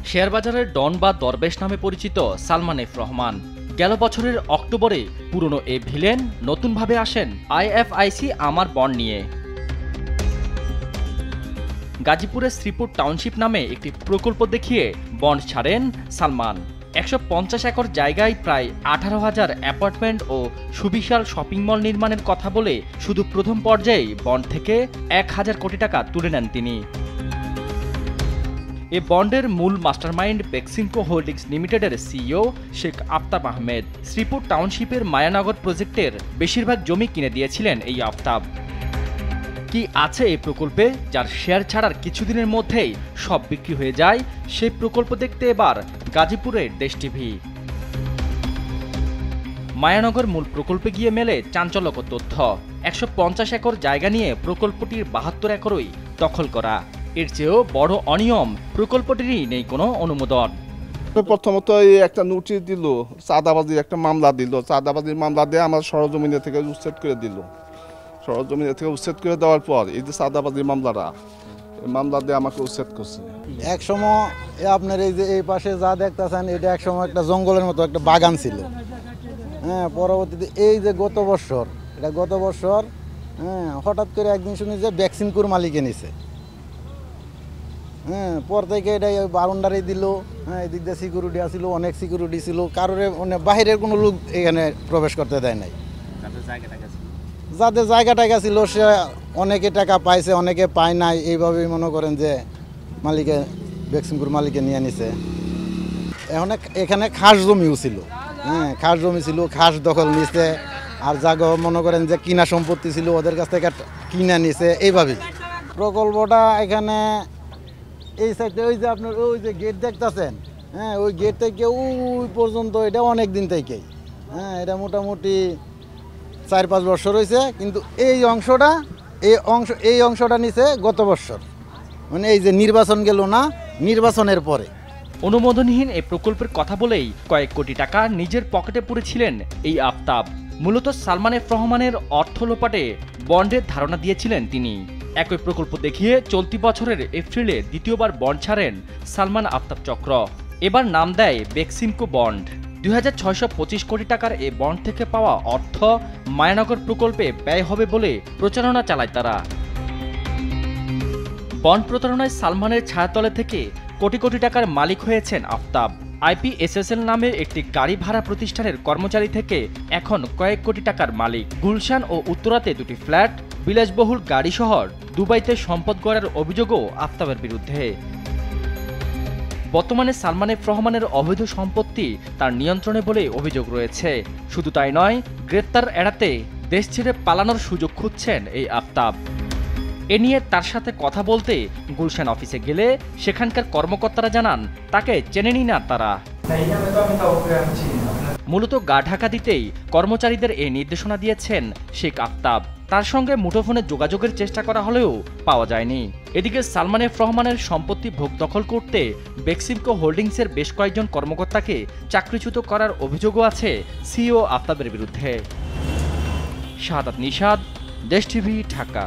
শেয়ারবাজারের ডন বা দরবেশ নামে পরিচিত সালমান এফ রহমান গেল বছরের অক্টোবরে পুরনো এ ভিলেন নতুনভাবে আসেন আইএফআইসি আমার বন্ড নিয়ে। গাজীপুরের শ্রীপুর টাউনশিপ নামে একটি প্রকল্প দেখিয়ে বন্ড ছাড়েন সালমান। ১৫০ একর জায়গায় প্রায় ১৮,০০০ অ্যাপার্টমেন্ট ও সুবিশাল শপিং মল নির্মাণের কথা বলে শুধু প্রথম পর্যায়ে বন্ড থেকে ১,০০০ কোটি টাকা তুলে নেন তিনি। এ বন্ডের মূল মাস্টারমাইন্ড বেক্সিমকো হোল্ডিংস লিমিটেডের সিইও শেখ আফতাব আহমেদ। শ্রীপুর টাউনশিপের মায়ানগর প্রজেক্টের বেশিরভাগ জমি কিনে দিয়েছিলেন এই আফতাব। কি আছে এই প্রকল্পে যার শেয়ার ছাড়ার কিছুদিনের মধ্যেই সব বিক্রি হয়ে যায়, সেই প্রকল্প দেখতে এবার গাজীপুরের দেশ টিভি। মায়ানগর মূল প্রকল্পে গিয়ে মেলে চাঞ্চল্যকর তথ্য। ১৫০ একর জায়গা নিয়ে প্রকল্পটির ৭২ একরই দখল করা। এর চেয়েও বড় অনিয়ম, প্রকল্পটিরই নেই কোনো অনুমোদন। প্রথমত এই একটা নোটিশ দিল, চাঁদাবাজির একটা মামলা দিল। চাঁদাবাজির মামলা দিয়ে আমার সরজমিনে থেকে উচ্ছেদ করে দিল। সরজমিনে থেকে উচ্ছেদ করে দেওয়ার পর এই যে চাঁদাবাজির মামলাটা, এই মামলা দিয়ে আমাকে উচ্ছেদ করছে। এক সময় আপনার এই যে এই পাশে যা দেখতেছেন, এটা এক সময় একটা জঙ্গলের মতো একটা বাগান ছিল। হ্যাঁ, পরবর্তীতে এই যে গত বছর হঠাৎ করে একদিন শুনি যে বেক্সিমকোর মালিকে নিছে। পর থেকে এটা বারান্দারে দিল। এদিক দিয়ে সিকিউরিটি আসছিল, অনেক সিকিউরিটি ছিল, কারোর মানে বাহিরের কোনো লোক এখানে প্রবেশ করতে দেয় নাই। যাদের জায়গা টাকা ছিল সে অনেকে টাকা পাইছে, অনেকে পায় নাই। এইভাবেই মনে করেন যে মালিকে বেক্সিমকোর মালিকে নিয়ে নিছে। এখন এখানে খাস জমিও ছিল। খাস জমি ছিল, খাস দখল নিছে। আর জায়গা মনে করেন যে কিনা সম্পত্তি ছিল, ওদের কাছ থেকে কিনে নিছে। এইভাবেই প্রকল্পটা এখানে এই সাইডে ওই যে আপনার ওই যে গেট দেখতেছেন, ওই গেট থেকে ওই পর্যন্ত এটা অনেক দিন থেকেই। এটা মোটামুটি ৪-৫ বছর হয়েছে। কিন্তু এই অংশটা নিছে গত বছর, মানে এই যে নির্বাচন গেল না, নির্বাচনের পরে। অনুমোদনহীন এই প্রকল্পের কথা বলেই কয়েক কোটি টাকা নিজের পকেটে পুরেছিলেন এই আফতাব। মূলত সালমান এফ রহমানের অর্থ লোপাটে বন্ডের ধারণা দিয়েছিলেন তিনি। একই প্রকল্প দেখিয়ে চলতি বছরের এপ্রিলে দ্বিতীয়বার বন্ড ছাড়েন সালমান আফতাব চক্র। এবার নাম দেয় বেক্সিমকো বন্ড। ২৬২৫ কোটি টাকার এ বন্ড থেকে পাওয়া অর্থ মায়ানগর প্রকল্পে ব্যয় হবে বলে প্রচারণা চালায় তারা। বন্ড প্রতারণায় সালমানের ছায়াতলে থেকে কোটি কোটি টাকার মালিক হয়েছেন আফতাব। আইপিএসএসএল নামে একটি গাড়ি ভাড়া প্রতিষ্ঠানের কর্মচারী থেকে এখন কয়েক কোটি টাকার মালিক। গুলশান ও উত্তরাতে ২টি ফ্ল্যাট, বিলাসবহুল গাড়ি শহর, দুবাইতে সম্পদ গড়ার অভিযোগও আফতাবের বিরুদ্ধে। বর্তমানে সালমান এফ রহমানের অবৈধ সম্পত্তি তার নিয়ন্ত্রণে বলে অভিযোগ রয়েছে। শুধু তাই নয়, গ্রেপ্তার এড়াতে দেশ ছেড়ে পালানোর সুযোগ খুঁজছেন এই আফতাব। এ নিয়ে তার সাথে কথা বলতে গুলশান অফিসে গেলে সেখানকার কর্মকর্তারা জানান তাকে চেনেনি না তারা। মূলত গা ঢাকা দিতেই কর্মচারীদের এই নির্দেশনা দিয়েছেন শেখ আফতাব। তার সঙ্গে মুঠোফোনে যোগাযোগের চেষ্টা করা হলেও পাওয়া যায়নি। এদিকে সালমান এফ রহমানের সম্পত্তি ভোগ দখল করতে বেক্সিমকো হোল্ডিংসের বেশ কয়েকজন কর্মকর্তাকে চাকরিচ্যুত করার অভিযোগও আছে সিইও আফতাবের বিরুদ্ধে। শাহাদাত নিশাদ, দেশ টিভি, ঢাকা।